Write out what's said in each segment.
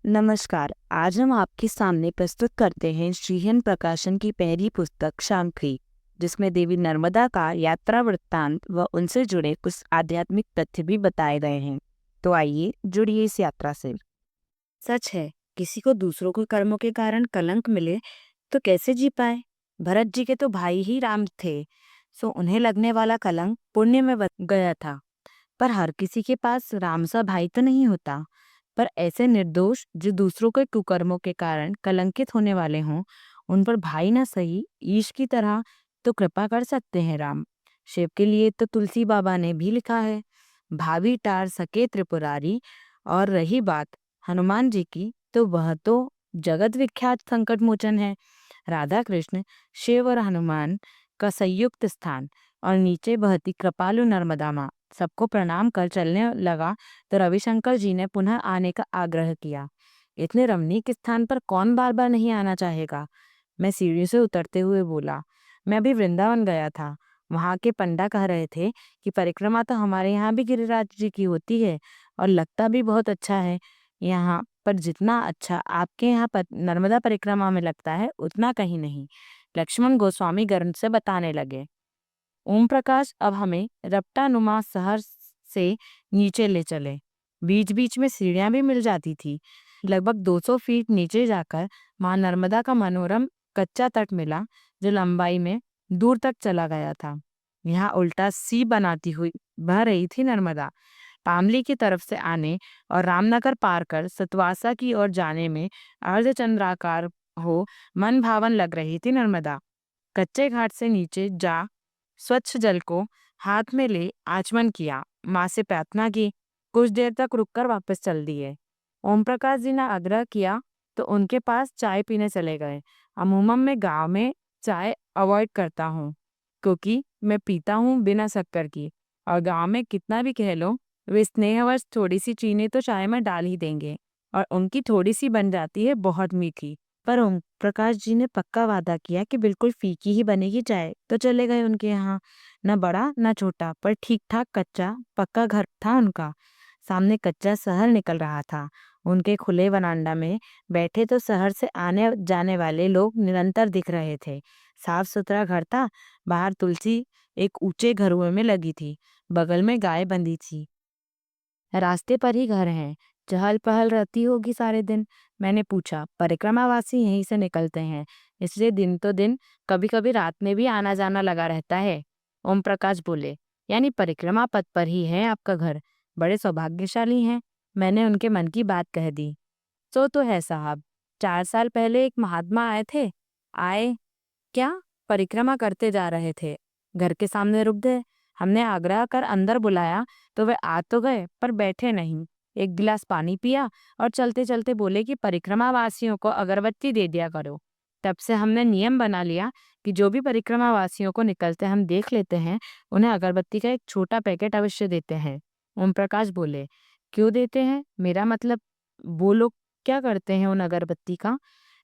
नमस्कार। आज हम आपके सामने प्रस्तुत करते हैं श्रीहन प्रकाशन की पहली पुस्तक शांकरी, जिसमें देवी नर्मदा का यात्रा वृत्तांत व उनसे जुड़े कुछ आध्यात्मिक तथ्य भी बताए गए हैं। तो आइए जुड़िए इस यात्रा से। सच है, किसी को दूसरों के कर्मों के कारण कलंक मिले तो कैसे जी पाए। भरत जी के तो भाई ही राम थे, सो उन्हें लगने वाला कलंक पुण्य में बदल गया था। पर हर किसी के पास राम सा भाई तो नहीं होता। पर ऐसे निर्दोष जो दूसरों के कुकर्मों के कारण कलंकित होने वाले हों, उन पर भाई ना सही ईश की तरह तो कृपा कर सकते हैं राम। शिव के लिए तो तुलसी बाबा ने भी लिखा है, भाभी टार सके त्रिपुरारी। और रही बात हनुमान जी की, तो वह तो जगत विख्यात संकट मोचन है। राधा कृष्ण, शिव और हनुमान का संयुक्त स्थान, और नीचे बहती कृपालु नर्मदा माँ। सबको प्रणाम कर चलने लगा तो रविशंकर जी ने पुनः आने का आग्रह किया। इतने रमणीक स्थान पर कौन बार बार नहीं आना चाहेगा। मैं सीढ़ी से उतरते हुए बोला, मैं अभी वृंदावन गया था। वहाँ के पंडा कह रहे थे कि परिक्रमा तो हमारे यहाँ भी गिरिराज जी की होती है, और लगता भी बहुत अच्छा है यहाँ पर। जितना अच्छा आपके यहाँ पर नर्मदा परिक्रमा में लगता है, उतना कहीं नहीं। लक्ष्मण गोस्वामी गर्व से बताने लगे। ओम प्रकाश अब हमें रपटानुमा शहर से नीचे ले चले। बीच बीच में सीढ़ियां भी मिल जाती थी। लगभग 200 फीट नीचे जाकर मां नर्मदा का मनोरम कच्चा तट मिला, जो लंबाई में दूर तक चला गया था। यहाँ उल्टा सी बनाती हुई बह रही थी नर्मदा। पामली की तरफ से आने और रामनगर पार कर सतवासा की ओर जाने में अर्धचंद्राकार हो मन भावन लग रही थी नर्मदा। कच्चे घाट से नीचे जा स्वच्छ जल को हाथ में ले आचमन किया, माँ से प्रार्थना की, कुछ देर तक रुककर वापस चल दिए। ओम प्रकाश जी ने आग्रह किया तो उनके पास चाय पीने चले गए। अमूमन मैं गांव में चाय अवॉइड करता हूँ, क्योंकि मैं पीता हूँ बिना शक्कर की, और गांव में कितना भी कह लो, वे स्नेहवश थोड़ी सी चीनी तो चाय में डाल ही देंगे, और उनकी थोड़ी सी बन जाती है बहुत मीठी। पर ओम प्रकाश जी ने पक्का वादा किया कि बिल्कुल फीकी ही बनेगी चाय, तो चले गए उनके यहाँ। न बड़ा न छोटा, पर ठीक ठाक कच्चा पक्का घर था उनका। सामने कच्चा शहर निकल रहा था। उनके खुले वरांडा में बैठे तो शहर से आने जाने वाले लोग निरंतर दिख रहे थे। साफ सुथरा घर था। बाहर तुलसी एक ऊंचे घरुए में लगी थी, बगल में गाय बंधी थी। रास्ते पर ही घर है, चहल पहल रहती होगी सारे दिन। मैंने पूछा, परिक्रमावासी यहीं से निकलते हैं, इसलिए दिन तो दिन, कभी कभी रात में भी आना जाना लगा रहता है। ओम प्रकाश बोले, यानी परिक्रमा पथ पर ही है आपका घर। बड़े सौभाग्यशाली हैं। मैंने उनके मन की बात कह दी। सो तो है साहब, 4 साल पहले एक महात्मा आए थे। आए क्या? परिक्रमा करते जा रहे थे, घर के सामने रुक गए। हमने आग्रह कर अंदर बुलाया तो वे आ तो गए, पर बैठे नहीं। एक गिलास पानी पिया और चलते चलते बोले कि परिक्रमा वासियों को अगरबत्ती दे दिया करो। तब से हमने नियम बना लिया कि जो भी परिक्रमा वासियों को निकलते हम देख लेते हैं, उन्हें अगरबत्ती का एक छोटा पैकेट अवश्य देते हैं। ओम प्रकाश बोले, क्यों देते हैं? मेरा मतलब, वो लोग क्या करते हैं उन अगरबत्ती का?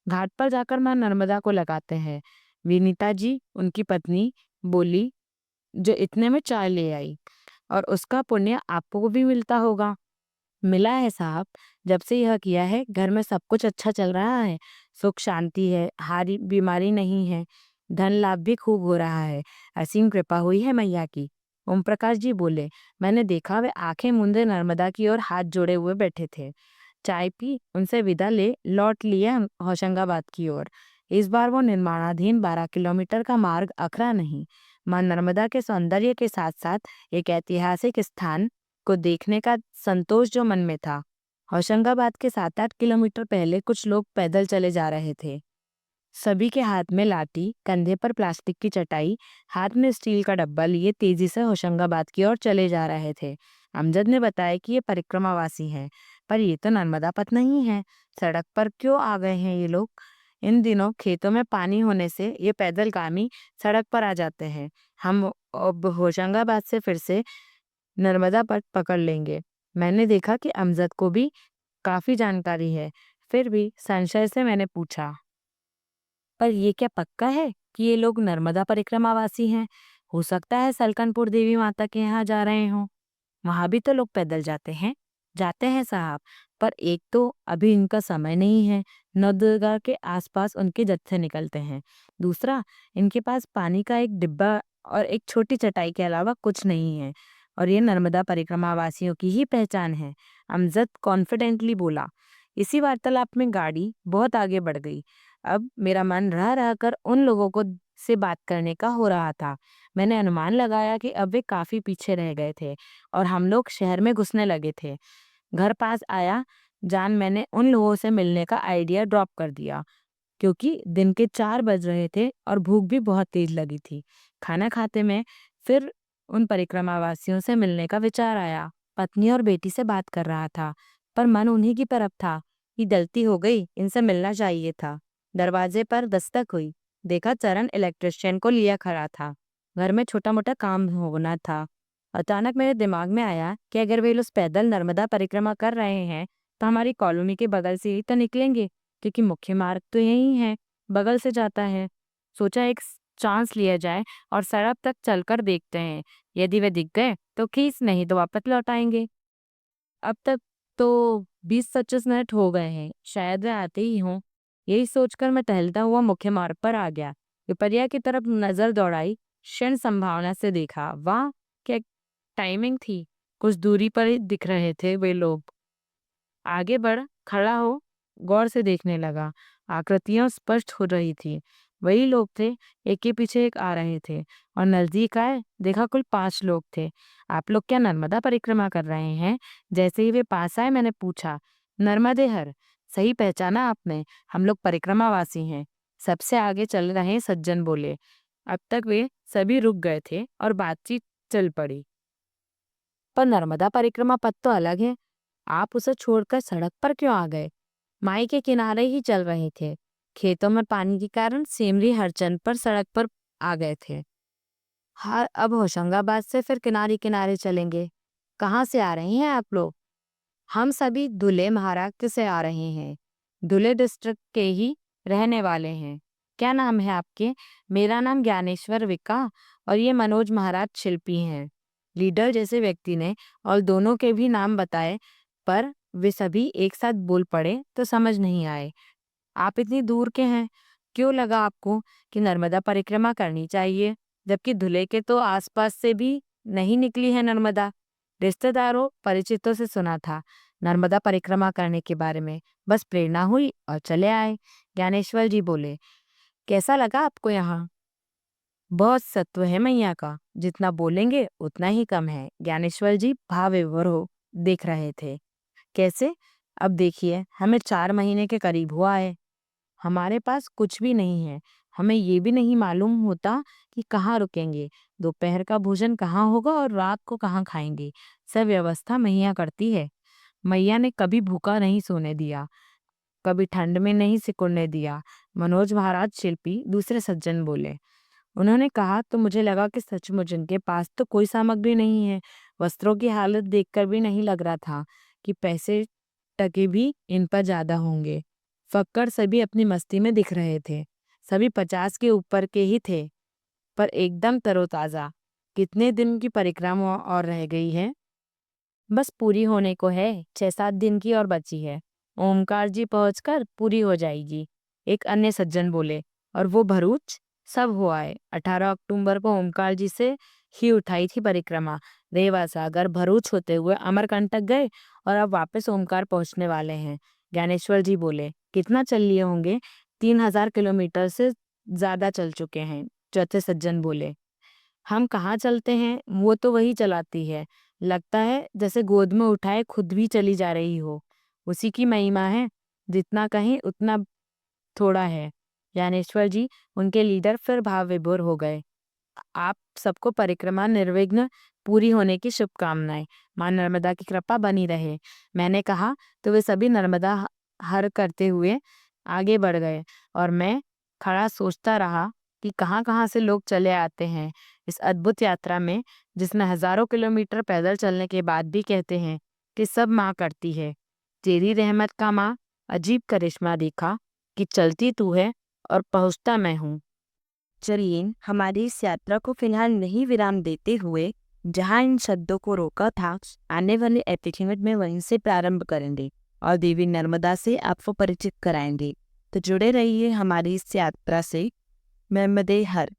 घाट पर जाकर मां नर्मदा को लगाते हैं। विनीता जी, उनकी पत्नी, बोली, जो इतने में चाय ले आई, और उसका पुण्य आपको भी मिलता होगा। मिला है साहब। जब से यह किया है, घर में सब कुछ अच्छा चल रहा है। सुख शांति है, हारी बीमारी नहीं है, धन लाभ भी खूब हो रहा है। असीम कृपा हुई है मैया की। ओम प्रकाश जी बोले, मैंने देखा वे आंखें मूंदे नर्मदा की ओर हाथ जोड़े हुए बैठे थे। चाय पी उनसे विदा ले लौट लिए हम होशंगाबाद की ओर। इस बार वो निर्माणाधीन 12 किलोमीटर का मार्ग अखरा नहीं, मां नर्मदा के सौंदर्य के साथ साथ एक ऐतिहासिक स्थान को देखने का संतोष जो मन में था। होशंगाबाद के 7-8 किलोमीटर पहले कुछ लोग पैदल चले जा रहे थे। सभी के हाथ में लाठी, कंधे पर प्लास्टिक की चटाई, हाथ में स्टील का डब्बा लिए तेजी से होशंगाबाद की ओर चले जा रहे थे। अमजद ने बताया कि ये परिक्रमावासी हैं, पर ये तो नर्मदा पथ नहीं है। सड़क पर क्यों आ गए हैं ये लोग? इन दिनों खेतों में पानी होने से ये पैदलगामी सड़क पर आ जाते हैं। हम अब होशंगाबाद से फिर से नर्मदा पथ पकड़ लेंगे। मैंने देखा कि अमजद को भी काफी जानकारी है। फिर भी संशय से मैंने पूछा, पर ये क्या पक्का है कि ये लोग नर्मदा परिक्रमावासी हैं? हो सकता है सलकनपुर देवी माता के यहाँ जा रहे हों। वहां भी तो लोग पैदल जाते हैं। जाते हैं साहब, पर एक तो अभी इनका समय नहीं है, नवदुर्गा के आसपास उनके जत्थे निकलते हैं। दूसरा, इनके पास पानी का एक डिब्बा और एक छोटी चटाई के अलावा कुछ नहीं है, और ये नर्मदा परिक्रमा वासियों की ही पहचान है, अमजद कॉन्फिडेंटली बोला। इसी वार्तालाप में गाड़ी बहुत आगे बढ़ गई। अब मेरा मन रह रहकर उन लोगों को से बात करने का हो रहा था। मैंने अनुमान लगाया कि अब वे काफी पीछे रह गए थे और हम लोग शहर में घुसने लगे थे। घर पास आया जान मैंने उन लोगों से मिलने का आइडिया ड्रॉप कर दिया, क्योंकि दिन के 4 बज रहे थे और भूख भी बहुत तेज लगी थी। खाना खाते में फिर उन परिक्रमावासियों से मिलने का विचार आया। पत्नी और बेटी से बात कर रहा था, पर मन उन्हीं की तरफ था कि गलती हो गई, इनसे मिलना चाहिए था। दरवाजे पर दस्तक हुई। देखा चरण इलेक्ट्रिशियन को लिया खड़ा था। घर में छोटा मोटा काम होना था। अचानक मेरे दिमाग में आया कि अगर वे लोग पैदल नर्मदा परिक्रमा कर रहे हैं तो हमारी कॉलोनी के बगल से ही तो निकलेंगे, क्योंकि मुख्य मार्ग तो यही है, बगल से जाता है। सोचा एक चांस लिया जाए और सड़क तक चलकर देखते हैं। यदि वे दिख गए तो खींच, नहीं तो वापस लौट आएंगे। अब तक तो 20-25 मिनट हो गए हैं, शायद वे आते ही हों। यही सोचकर मैं टहलता हुआ मुख्य मार्ग पर आ गया। विपर्या की तरफ नजर दौड़ाई, क्षण संभावना से देखा। वाह, क्या टाइमिंग थी! कुछ दूरी पर ही दिख रहे थे वे लोग। आगे बढ़ खड़ा हो गौर से देखने लगा। आकृतियां स्पष्ट हो रही थी। वही लोग थे, एक के पीछे एक आ रहे थे, और नजदीक आए देखा कुल 5 लोग थे। आप लोग क्या नर्मदा परिक्रमा कर रहे हैं? जैसे ही वे पास आए मैंने पूछा। नर्मदे हर, सही पहचाना आपने, हम लोग परिक्रमावासी हैं, सबसे आगे चल रहे सज्जन बोले। अब तक वे सभी रुक गए थे और बातचीत चल पड़ी। पर नर्मदा परिक्रमा पथ तो अलग है, आप उसे छोड़कर सड़क पर क्यों आ गए? माई के किनारे ही चल रहे थे। खेतों में पानी के कारण सेमरी हरचंद पर सड़क पर आ गए थे। हाँ, अब होशंगाबाद से फिर किनारे किनारे चलेंगे। कहाँ से आ रहे हैं आप लोग? हम सभी धुले महाराष्ट्र से आ रहे हैं। धुले डिस्ट्रिक्ट के ही रहने वाले हैं। क्या नाम है आपके? मेरा नाम ज्ञानेश्वर विका, और ये मनोज महाराज शिल्पी हैं। लीडर जैसे व्यक्ति ने और दोनों के भी नाम बताए, पर वे सभी एक साथ बोल पड़े तो समझ नहीं आए। आप इतनी दूर के हैं, क्यों लगा आपको कि नर्मदा परिक्रमा करनी चाहिए, जबकि धुले के तो आसपास से भी नहीं निकली है नर्मदा? रिश्तेदारों परिचितों से सुना था नर्मदा परिक्रमा करने के बारे में, बस प्रेरणा हुई और चले आए। ज्ञानेश्वर जी बोले। कैसा लगा आपको यहाँ? बहुत सत्व है मैया का, जितना बोलेंगे उतना ही कम है। ज्ञानेश्वर जी भाव विभोर हो देख रहे थे। कैसे? अब देखिए, हमें 4 महीने के करीब हुआ है। हमारे पास कुछ भी नहीं है। हमें ये भी नहीं मालूम होता कि कहाँ रुकेंगे, दोपहर का भोजन कहाँ होगा और रात को कहाँ खाएंगे। सब व्यवस्था मैया करती है। मैया ने कभी भूखा नहीं सोने दिया, कभी ठंड में नहीं सिकुड़ने दिया। मनोज महाराज शिल्पी दूसरे सज्जन बोले। उन्होंने कहा तो मुझे लगा कि सचमुच इनके पास तो कोई सामग्री नहीं है। वस्त्रों की हालत देखकर भी नहीं लग रहा था कि पैसे टके भी इन पर ज्यादा होंगे। फक्कड़ सभी अपनी मस्ती में दिख रहे थे। सभी 50 के ऊपर के ही थे, पर एकदम तरोताजा। कितने दिन की परिक्रमा और रह गई है? बस पूरी होने को है, 6-7 दिन की और बची है। ओमकार जी पहुंचकर पूरी हो जाएगी, एक अन्य सज्जन बोले। और वो भरूच? सब हो आए। 18 अक्टूबर को ओमकार जी से ही उठाई थी परिक्रमा। रेवा सागर भरूच होते हुए अमरकंटक गए और अब वापस ओमकार पहुंचने वाले हैं। ज्ञानेश्वर जी बोले। कितना चल लिए होंगे? 3000 किलोमीटर से ज्यादा चल चुके हैं। चौथे सज्जन बोले। हम कहाँ चलते हैं, वो तो वही चलाती है। लगता है जैसे गोद में उठाए खुद भी चली जा रही हो। उसी की महिमा है, जितना कहीं उतना थोड़ा है। ज्ञानेश्वर जी, उनके लीडर फिर भाव विभोर हो गए। आप सबको परिक्रमा निर्विघ्न पूरी होने की शुभकामनाएं। मां नर्मदा की कृपा बनी रहे, मैंने कहा तो वे सभी नर्मदा हर करते हुए आगे बढ़ गए, और मैं खड़ा सोचता रहा कि कहाँ कहाँ से लोग चले आते हैं इस अद्भुत यात्रा में, जिसमें हजारों किलोमीटर पैदल चलने के बाद भी कहते हैं कि सब माँ करती है। तेरी रहमत का माँ अजीब करिश्मा दिखा कि चलती तू है और पहुंचता मैं हूँ। चलिए, हमारी इस यात्रा को फिलहाल नहीं विराम देते हुए जहां इन शब्दों को रोका था, आने वाले एपिसोड में वहीं से प्रारंभ करेंगे और देवी नर्मदा से आपको परिचित कराएंगे। तो जुड़े रहिए हमारी इस यात्रा से। नर्मदे हर।